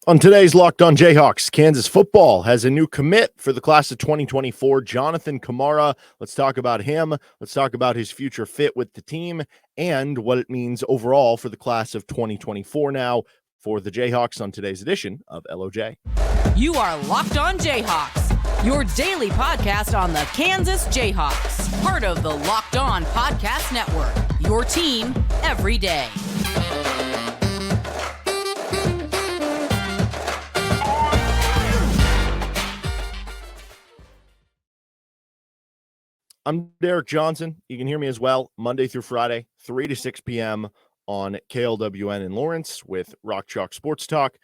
On today's Locked On Jayhawks, Kansas football has a new commit for the class of 2024, Jonathan Kamara. Let's talk about him. Let's talk about his future fit with the team and what it means overall for the class of 2024 now for the Jayhawks on today's edition of LOJ. You are Locked On Jayhawks, your daily podcast on the Kansas Jayhawks, part of the Locked On Podcast Network, your team every day. I'm Derek Johnson. You can hear me as well Monday through Friday, 3 to 6 p.m. on KLWN in Lawrence with Rock Chalk Sports Talk.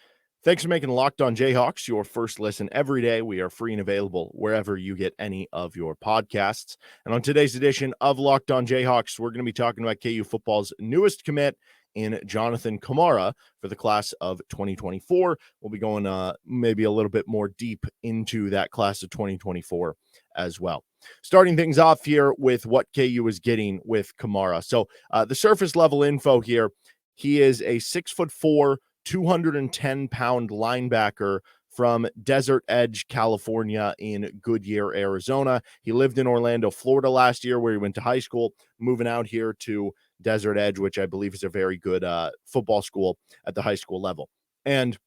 Thanks for making Locked On Jayhawks your first listen every day. We are free and available wherever you get any of your podcasts. And on today's edition of Locked On Jayhawks, we're going to be talking about KU football's newest commit in Jonathan Kamara for the class of 2024. We'll be going maybe a little bit more deep into that class of 2024 as well. Starting things off here with what KU is getting with Kamara. So the surface level info here, he is a 6'4", 210-pound linebacker from Desert Edge, California in Goodyear, Arizona. He lived in Orlando, Florida last year where he went to high school, moving out here to Desert Edge, which I believe is a very good football school at the high school level. And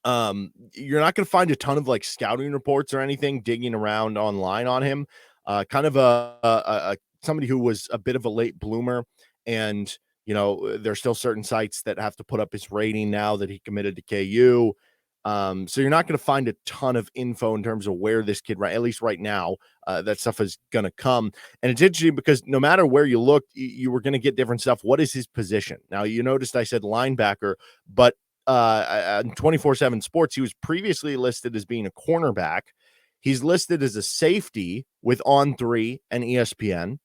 you're not going to find a ton of like scouting reports or anything digging around online on him. Kind of a somebody who was a bit of a late bloomer, and you know there's still certain sites that have to put up his rating now that he committed to KU. So you're not going to find a ton of info in terms of where this kid, at least right now, that stuff is going to come. And it's interesting because no matter where you look, you were going to get different stuff. What is his position? Now, you noticed I said linebacker, but on 24/7 Sports, he was previously listed as being a cornerback. He's listed as a safety with On3 and ESPN.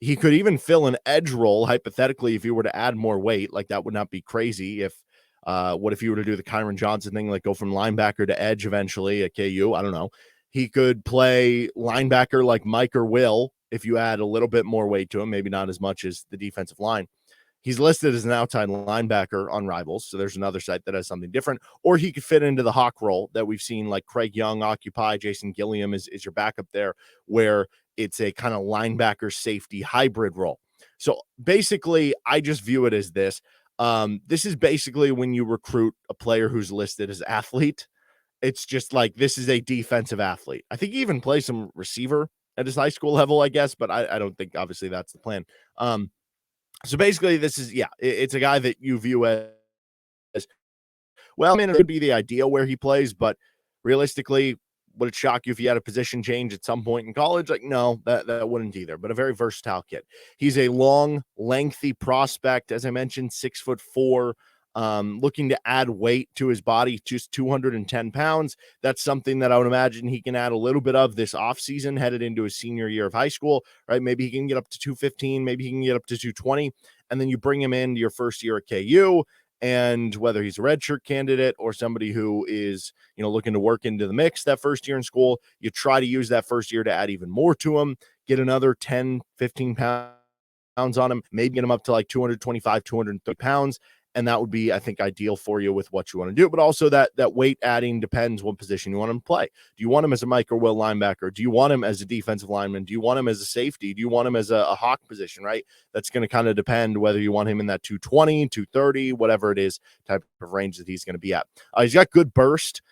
He could even fill an edge role, hypothetically, if he were to add more weight. Like, that would not be crazy if what if you were to do the Kyron Johnson thing, like go from linebacker to edge eventually at KU? I don't know. He could play linebacker like Mike or Will if you add a little bit more weight to him, maybe not as much as the defensive line. He's listed as an outside linebacker on Rivals, so there's another site that has something different. Or he could fit into the hawk role that we've seen like Craig Young occupy. Jason Gilliam is your backup there, where it's a kind of linebacker safety hybrid role. So basically, I just view it as this. This is basically when you recruit a player who's listed as athlete. It's just like, this is a defensive athlete. I think he even plays some receiver at his high school level, I guess, but I don't think obviously that's the plan. So basically this is, it's a guy that you view as, well, I mean, it could be the idea where he plays, but realistically, would it shock you if he had a position change at some point in college? Like, no, that wouldn't either, but a very versatile kid. He's a long, lengthy prospect. As I mentioned, 6'4", looking to add weight to his body, just 210 pounds. That's something that I would imagine he can add a little bit of this offseason, headed into his senior year of high school, right? Maybe he can get up to 215, maybe he can get up to 220, and then you bring him into your first year at KU. And whether he's a redshirt candidate or somebody who is, looking to work into the mix that first year in school, you try to use that first year to add even more to him, get another 10, 15 pounds on him, maybe get him up to like 225, 230 pounds. And that would be, I think, ideal for you with what you want to do. But also that weight adding depends what position you want him to play. Do you want him as a Mike or Will linebacker? Do you want him as a defensive lineman? Do you want him as a safety? Do you want him as a hawk position, right? That's going to kind of depend whether you want him in that 220, 230, whatever it is, type of range that he's going to be at. He's got good burst.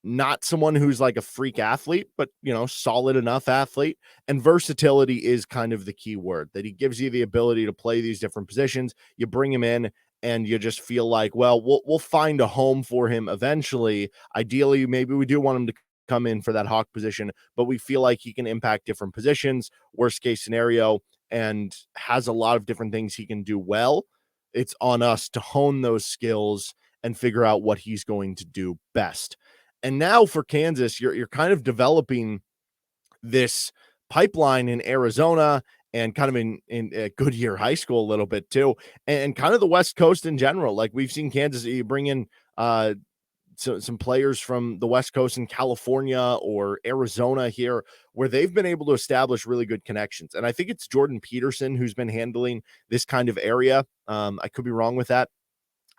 Not someone who's like a freak athlete, but, solid enough athlete. And versatility is kind of the key word, that he gives you the ability to play these different positions. You bring him in, and you just feel like, well, we'll find a home for him eventually. Ideally, maybe we do want him to come in for that hawk position, but we feel like he can impact different positions, worst case scenario, and has a lot of different things he can do well. It's on us to hone those skills and figure out what he's going to do best. And now for Kansas, you're kind of developing this pipeline in Arizona and kind of in Goodyear High School a little bit too, and kind of the West Coast in general. Like, we've seen Kansas, you bring in some players from the West Coast in California or Arizona here, where they've been able to establish really good connections. And I think it's Jordan Peterson who's been handling this kind of area. I could be wrong with that.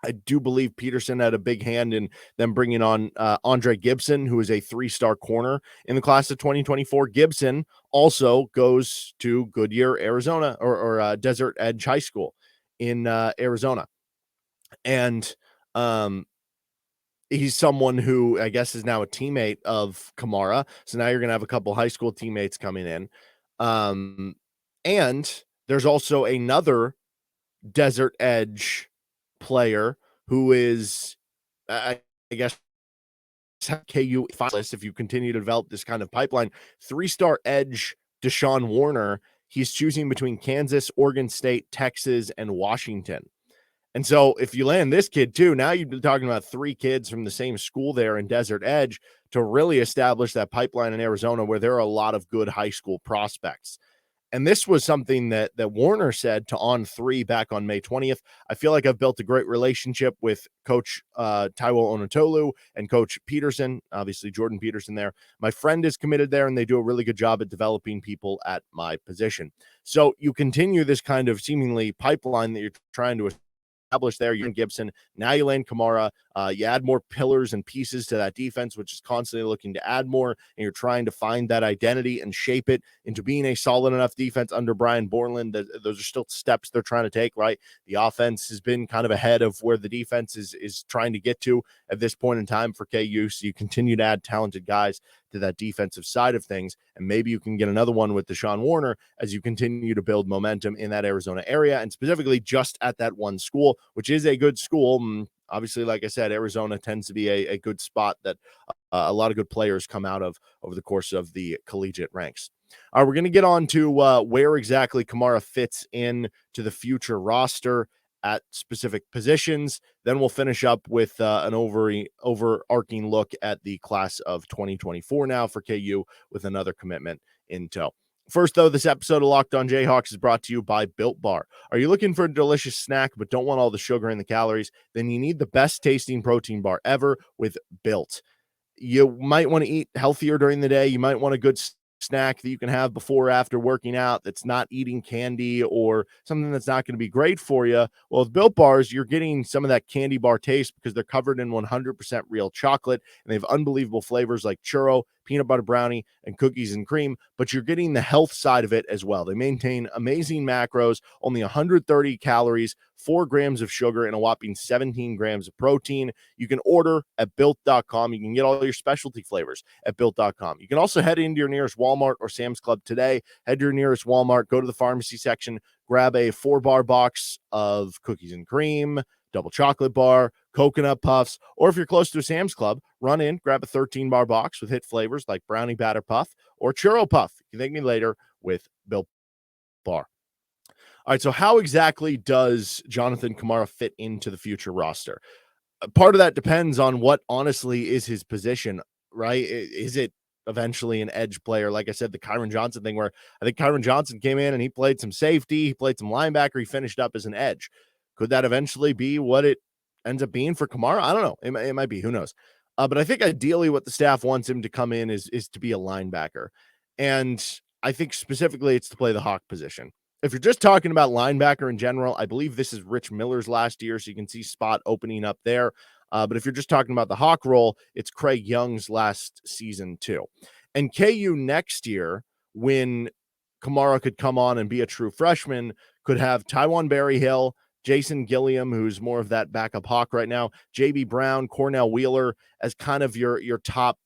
I do believe Peterson had a big hand in them bringing on Andre Gibson, who is a 3-star corner in the class of 2024. Gibson also goes to Goodyear, Arizona, or Desert Edge High School in Arizona. And he's someone who I guess is now a teammate of Kamara. So now you're going to have a couple high school teammates coming in. And there's also another Desert Edge player who is, I guess, KU finalist if you continue to develop this kind of pipeline. 3-star edge Deshaun Warner. He's choosing between Kansas, Oregon State, Texas, and Washington. And so if you land this kid too, now you've been talking about 3 kids from the same school there in Desert Edge to really establish that pipeline in Arizona where there are a lot of good high school prospects. And this was something that Warner said to On3 back on May 20th. I feel like I've built a great relationship with Coach Taiwo Onotolu and Coach Peterson, obviously Jordan Peterson there. My friend is committed there, and they do a really good job at developing people at my position. So you continue this kind of seemingly pipeline that you're trying to establish there. You're in Gibson. Now you land Kamara. You add more pillars and pieces to that defense, which is constantly looking to add more. And you're trying to find that identity and shape it into being a solid enough defense under Brian Borland. Those are still steps they're trying to take, right? The offense has been kind of ahead of where the defense is trying to get to at this point in time for KU. So you continue to add talented guys to that defensive side of things. And maybe you can get another one with Deshaun Warner as you continue to build momentum in that Arizona area, and specifically just at that one school, which is a good school. Obviously, like I said, Arizona tends to be a good spot that a lot of good players come out of over the course of the collegiate ranks. All right, we're going to get on to where exactly Kamara fits in to the future roster at specific positions. Then we'll finish up with an overarching look at the class of 2024 now for KU with another commitment in tow. First, though, this episode of Locked On Jayhawks is brought to you by Built Bar. Are you looking for a delicious snack but don't want all the sugar and the calories? Then you need the best tasting protein bar ever with Built. You might want to eat healthier during the day. You might want a good snack that you can have before or after working out that's not eating candy or something that's not going to be great for you. Well, with Built Bars, you're getting some of that candy bar taste because they're covered in 100% real chocolate, and they have unbelievable flavors like churro, peanut butter brownie, and cookies and cream, but you're getting the health side of it as well. They maintain amazing macros, only 130 calories, 4 grams of sugar, and a whopping 17 grams of protein. You can order at Built.com. You can get all your specialty flavors at Built.com. You can also head into your nearest Walmart or Sam's Club today. Head to your nearest Walmart, go to the pharmacy section, grab a 4-bar box of cookies and cream, double chocolate bar, coconut puffs, or if you're close to a Sam's Club, run in, grab a 13-bar box with hit flavors like brownie batter puff or churro puff. You can thank me later with Built Bar. All right, so how exactly does Jonathan Kamara fit into the future roster? Part of that depends on what honestly is his position, right? Is it eventually an edge player? Like I said, the Kyron Johnson thing, where I think Kyron Johnson came in and he played some safety, he played some linebacker, he finished up as an edge. Could that eventually be what it ends up being for Kamara? I don't know. It might be. Who knows? But I think ideally what the staff wants him to come in is to be a linebacker. And I think specifically it's to play the Hawk position. If you're just talking about linebacker in general, I believe this is Rich Miller's last year, so you can see spot opening up there. But if you're just talking about the Hawk role, it's Craig Young's last season too. And KU next year, when Kamara could come on and be a true freshman, could have Tywan Berryhill, Jason Gilliam, who's more of that backup Hawk right now, JB Brown, Cornell Wheeler as kind of your top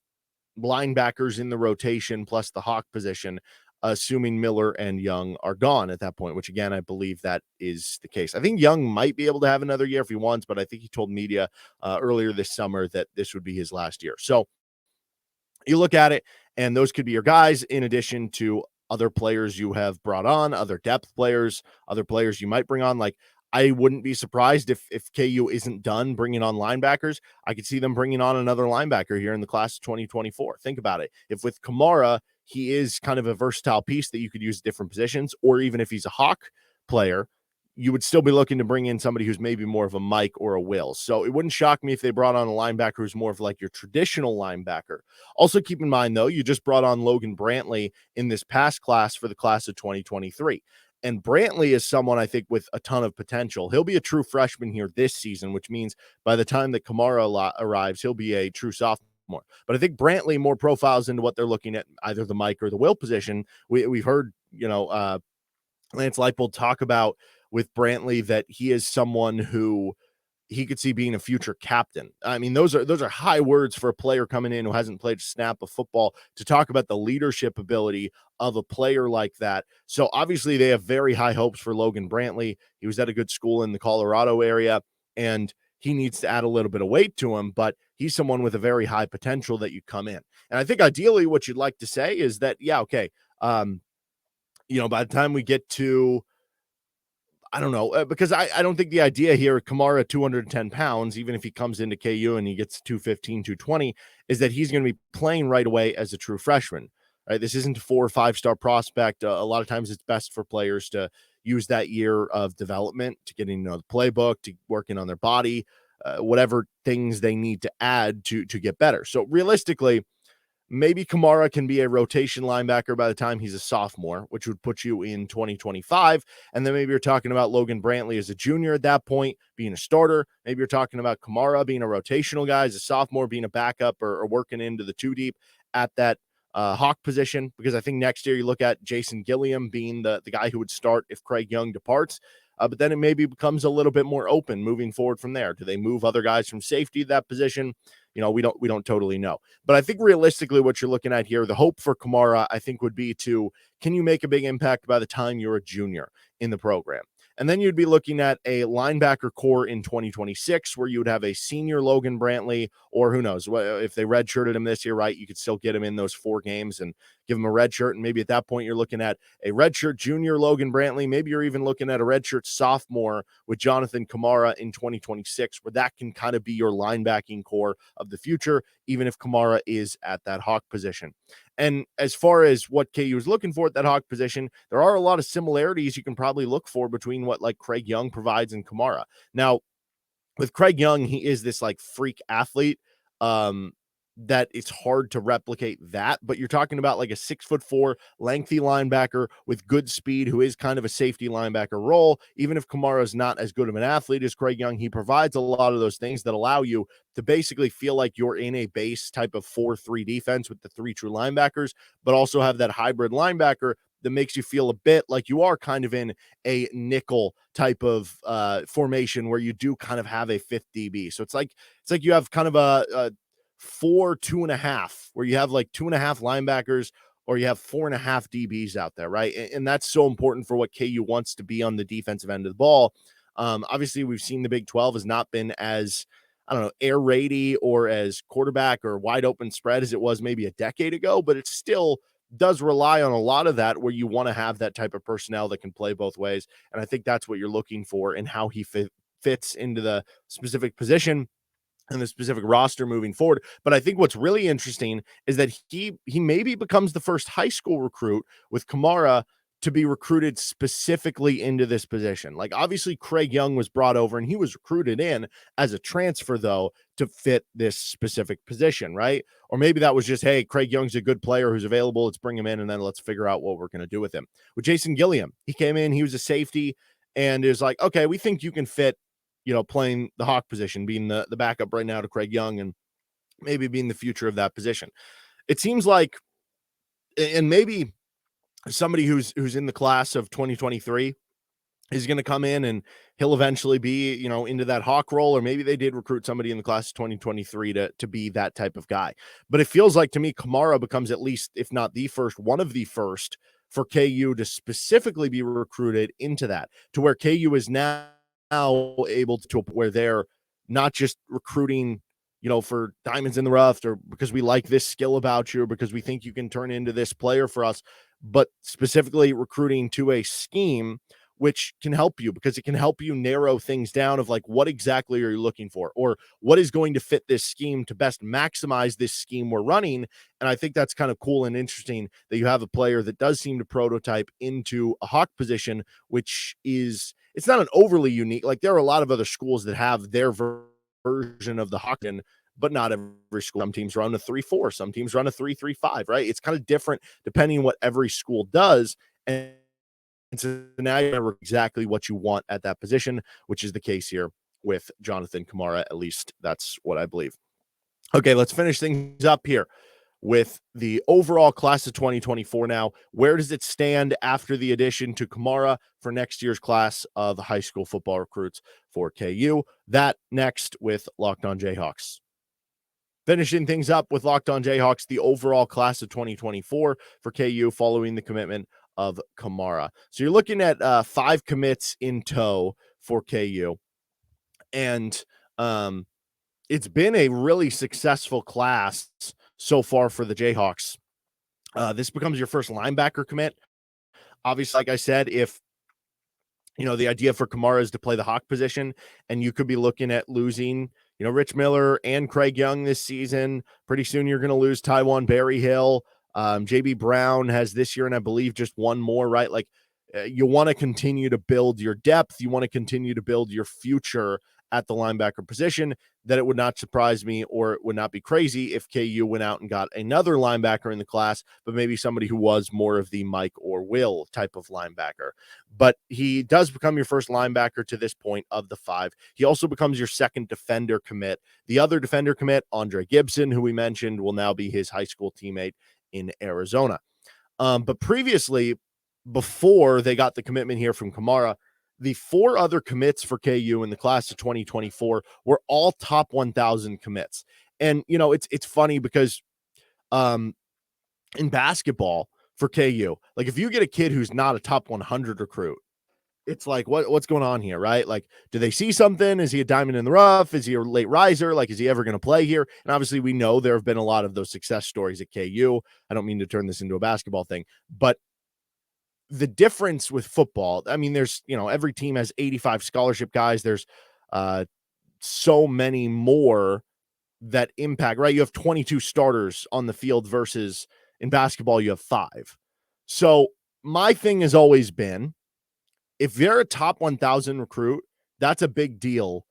linebackers in the rotation, plus the Hawk position, assuming Miller and Young are gone at that point, which again, I believe that is the case. I think Young might be able to have another year if he wants, but I think he told media earlier this summer that this would be his last year. So you look at it, and those could be your guys in addition to other players you have brought on, other depth players, other players you might bring on. Like, I wouldn't be surprised if KU isn't done bringing on linebackers. I could see them bringing on another linebacker here in the class of 2024. Think about it. If with Kamara, he is kind of a versatile piece that you could use different positions, or even if he's a Hawk player, you would still be looking to bring in somebody who's maybe more of a Mike or a Will. So it wouldn't shock me if they brought on a linebacker who's more of like your traditional linebacker. Also keep in mind, though, you just brought on Logan Brantley in this past class for the class of 2023. And Brantley is someone I think with a ton of potential. He'll be a true freshman here this season, which means by the time that Kamara arrives, he'll be a true sophomore. But I think Brantley more profiles into what they're looking at, either the Mike or the Will position. We've heard, Lance Leipold talk about with Brantley that he is someone who he could see being a future captain. I mean, those are high words for a player coming in who hasn't played a snap of football to talk about the leadership ability of a player like that. So obviously they have very high hopes for Logan Brantley. He was at a good school in the Colorado area, and he needs to add a little bit of weight to him, but he's someone with a very high potential that you come in. And I think ideally what you'd like to say is that, by the time we get to, I don't know, because I don't think the idea here, Kamara 210 pounds, even if he comes into KU and he gets 215, 220, is that he's going to be playing right away as a true freshman, right? This isn't a 4 or 5-star prospect. A lot of times it's best for players to use that year of development to getting the playbook, to working on their body, whatever things they need to add to get better. So realistically, maybe Kamara can be a rotation linebacker by the time he's a sophomore, which would put you in 2025. And then maybe you're talking about Logan Brantley as a junior at that point, being a starter. Maybe you're talking about Kamara being a rotational guy as a sophomore, being a backup or working into the 2 deep at that Hawk position. Because I think next year you look at Jason Gilliam being the guy who would start if Craig Young departs. But then it maybe becomes a little bit more open moving forward from there. Do they move other guys from safety to that position? We don't totally know. But I think realistically what you're looking at here, the hope for Kamara, I think would be can you make a big impact by the time you're a junior in the program? And then you'd be looking at a linebacker core in 2026 where you would have a senior Logan Brantley, or who knows, if they redshirted him this year, right, you could still get him in those 4 games and give him a red shirt. And maybe at that point you're looking at a redshirt junior Logan Brantley. Maybe you're even looking at a redshirt sophomore with Jonathan Kamara in 2026, where that can kind of be your linebacking core of the future, even if Kamara is at that Hawk position. And as far as what KU is looking for at that Hawk position, there are a lot of similarities you can probably look for between what like Craig Young provides and Kamara. Now, with Craig Young, he is this like freak athlete that it's hard to replicate that, but you're talking about like a 6'4" lengthy linebacker with good speed who is kind of a safety linebacker role. Even if Kamara is not as good of an athlete as Craig Young, he provides a lot of those things that allow you to basically feel like you're in a base type of 4-3 defense with the 3 true linebackers, but also have that hybrid linebacker that makes you feel a bit like you are kind of in a nickel type of formation where you do kind of have a 5th DB. So it's like you have kind of a 4-2.5, where you have like 2.5 linebackers, or you have 4.5 DBs out there, right? And that's so important for what KU wants to be on the defensive end of the ball. Obviously, we've seen the Big 12 has not been as, I don't know, air raidy or as quarterback or wide open spread as it was maybe a decade ago, but it still does rely on a lot of that where you want to have that type of personnel that can play both ways. And I think that's what you're looking for in how he fits into the specific position and the specific roster moving forward. But I think what's really interesting is that he maybe becomes the first high school recruit with Kamara to be recruited specifically into this position. Like obviously Craig Young was brought over and he was recruited in as a transfer though to fit this specific position, right? Or maybe that was just, hey, Craig Young's a good player who's available, let's bring him in and then let's figure out what we're going to do with him. With Jason Gilliam, he came in, he was a safety and is like, okay, we think you can fit, playing the Hawk position, being the backup right now to Craig Young and maybe being the future of that position. It seems like, and maybe somebody who's in the class of 2023 is going to come in and he'll eventually be, into that Hawk role, or maybe they did recruit somebody in the class of 2023 to be that type of guy. But it feels like to me, Kamara becomes at least, if not the first, one of the first for KU to specifically be recruited into that, to where KU is now able to where they're not just recruiting, for diamonds in the rough or because we like this skill about you or because we think you can turn into this player for us, but specifically recruiting to a scheme which can help you because it can help you narrow things down of like, what exactly are you looking for or what is going to fit this scheme to best maximize this scheme we're running. And I think that's kind of cool and interesting that you have a player that does seem to prototype into a Hawk position, which is, it's not an overly unique, like there are a lot of other schools that have their version of the Hawk, but not every school. Some teams run a 3-4, some teams run a 3-3-5, right? It's kind of different depending on what every school does. And So now you remember exactly what you want at that position, which is the case here with Jonathan Kamara. At least that's what I believe. Okay, let's finish things up here with the overall class of 2024 now. Where does it stand after the addition to Kamara for next year's class of high school football recruits for KU? That next with Locked On Jayhawks. Finishing things up with Locked On Jayhawks, the overall class of 2024 for KU following the commitment of Kamara. So you're looking at 5 commits in tow for KU. And it's been a really successful class so far for the Jayhawks. This becomes your first linebacker commit. Obviously, like I said, if the idea for Kamara is to play the hawk position, and you could be looking at losing, Rich Miller and Craig Young this season. Pretty soon you're going to lose Taiwan Berryhill. JB Brown has this year, and I believe just one more, right? Like you want to continue to build your depth. You want to continue to build your future at the linebacker position. That it would not surprise me, or it would not be crazy if KU went out and got another linebacker in the class, but maybe somebody who was more of the Mike or Will type of linebacker. But he does become your first linebacker to this point of the 5. He also becomes your second defender commit. The other defender commit, Andre Gibson, who we mentioned, will now be his high school teammate in Arizona. But previously, before they got the commitment here from Kamara, the 4 other commits for KU in the class of 2024 were all top 1,000 commits. And, it's funny because in basketball for KU, like if you get a kid who's not a top 100 recruit, it's like, what's going on here, right? Like, do they see something? Is he a diamond in the rough? Is he a late riser? Like, is he ever going to play here? And obviously we know there have been a lot of those success stories at KU. I don't mean to turn this into a basketball thing, but the difference with football, I mean, there's, every team has 85 scholarship guys. There's so many more that impact, right? You have 22 starters on the field versus in basketball, you have 5. So my thing has always been, if they're a top 1,000 recruit, that's a big deal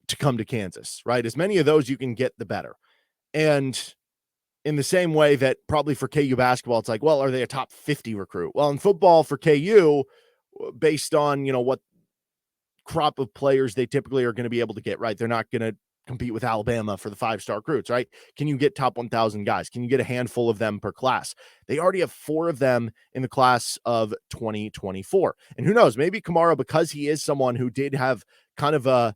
to come to Kansas, right? As many of those you can get, the better. And in the same way that probably for KU basketball, it's like, well, are they a top 50 recruit? Well, in football for KU, based on, what crop of players they typically are going to be able to get, right? They're not going to compete with Alabama for the 5-star recruits, right? Can you get top 1,000 guys? Can you get a handful of them per class? They already have 4 of them in the class of 2024. And who knows, maybe Kamara, because he is someone who did have kind of a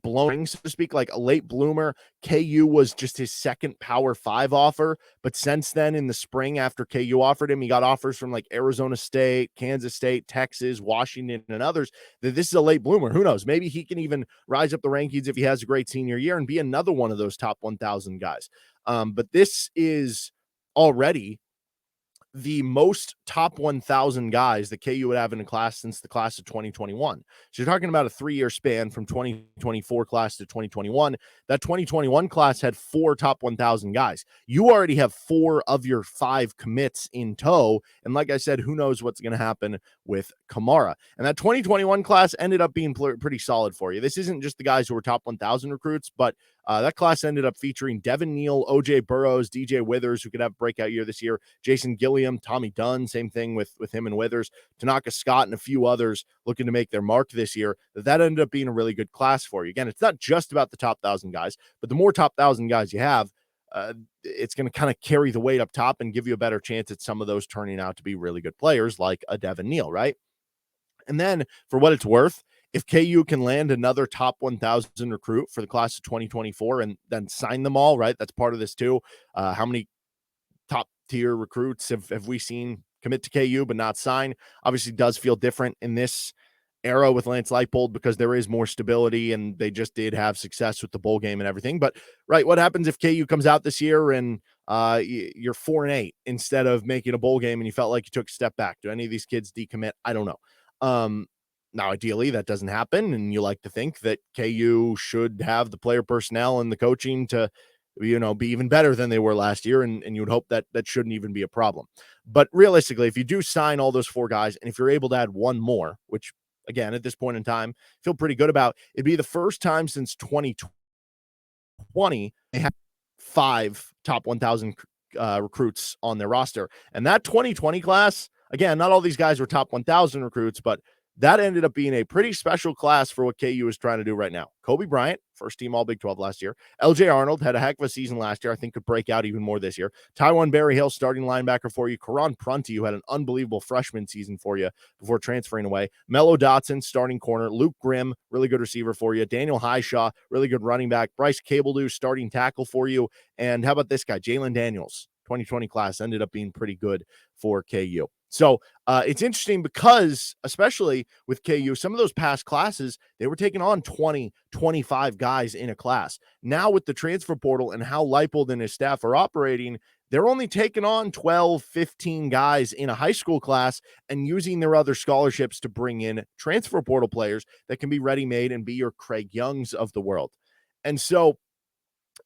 blowing, so to speak, like a late bloomer. KU was just his second Power 5 offer, but since then in the spring after KU offered him, he got offers from like Arizona State, Kansas State, Texas, Washington, and others. That this is a late bloomer. Who knows? Maybe he can even rise up the rankings if he has a great senior year and be another one of those top 1,000 guys. But this is already the most top 1,000 guys that KU would have in a class since the class of 2021. So you're talking about a 3-year span from 2024 class to 2021. That 2021 class had 4 top 1,000 guys. You already have 4 of your 5 commits in tow. And like I said, who knows what's going to happen with Kamara. And that 2021 class ended up being pretty solid for you. This isn't just the guys who were top 1,000 recruits, but that class ended up featuring Devin Neal, OJ Burrows, DJ Withers, who could have a breakout year this year, Jason Gilliam, Tommy Dunn, same thing with him and Withers, Tanaka Scott, and a few others looking to make their mark this year. That ended up being a really good class for you. Again, it's not just about the top 1,000 guys, but the more top 1,000 guys you have, it's going to kind of carry the weight up top and give you a better chance at some of those turning out to be really good players like a Devin Neal, right? And then for what it's worth, if KU can land another top 1,000 recruit for the class of 2024 and then sign them all, right? That's part of this too. How many top tier recruits have we seen commit to KU but not sign? Obviously does feel different in this era with Lance Leipold because there is more stability and they just did have success with the bowl game and everything. But right, what happens if KU comes out this year and you're 4-8 instead of making a bowl game and you felt like you took a step back? Do any of these kids decommit? I don't know. Now, ideally, that doesn't happen, and you like to think that KU should have the player personnel and the coaching to, be even better than they were last year, and you would hope that that shouldn't even be a problem. But realistically, if you do sign all those 4 guys, and if you're able to add one more, which, again, at this point in time, feel pretty good about, it'd be the first time since 2020 they have 5 top 1,000 recruits on their roster. And that 2020 class, again, not all these guys were top 1,000 recruits, but that ended up being a pretty special class for what KU is trying to do right now. Kobe Bryant, first team All Big 12 last year. LJ Arnold had a heck of a season last year. I think could break out even more this year. Tywan Berryhill, starting linebacker for you. Karan Prunty, who had an unbelievable freshman season for you before transferring away. Mello Dotson, starting corner. Luke Grimm, really good receiver for you. Daniel Highshaw, really good running back. Bryce Cabledew, starting tackle for you. And how about this guy, Jalen Daniels? 2020 class ended up being pretty good for KU. So it's interesting because, especially with KU, some of those past classes, they were taking on 20, 25 guys in a class. Now with the transfer portal and how Leipold and his staff are operating, they're only taking on 12, 15 guys in a high school class and using their other scholarships to bring in transfer portal players that can be ready-made and be your Craig Youngs of the world. And so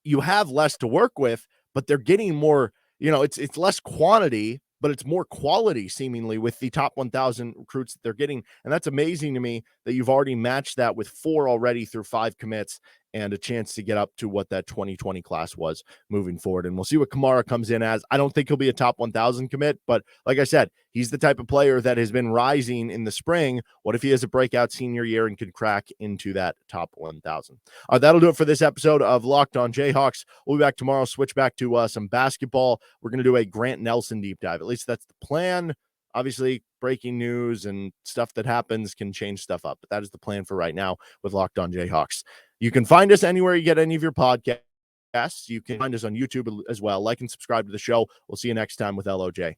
you have less to work with, but they're getting more, it's less quantity, but it's more quality seemingly with the top 1,000 recruits that they're getting. And that's amazing to me that you've already matched that with 4 already through 5 commits and a chance to get up to what that 2020 class was moving forward. And we'll see what Kamara comes in as. I don't think he'll be a top 1,000 commit, but like I said, he's the type of player that has been rising in the spring. What if he has a breakout senior year and could crack into that top 1,000? That'll do it for this episode of Locked On Jayhawks. We'll be back tomorrow, switch back to some basketball. We're going to do a Grant Nelson deep dive. At least that's the plan. Obviously, breaking news and stuff that happens can change stuff up, but that is the plan for right now with Locked On Jayhawks. You can find us anywhere you get any of your podcasts. You can find us on YouTube as well. Like and subscribe to the show. We'll see you next time with LOJ.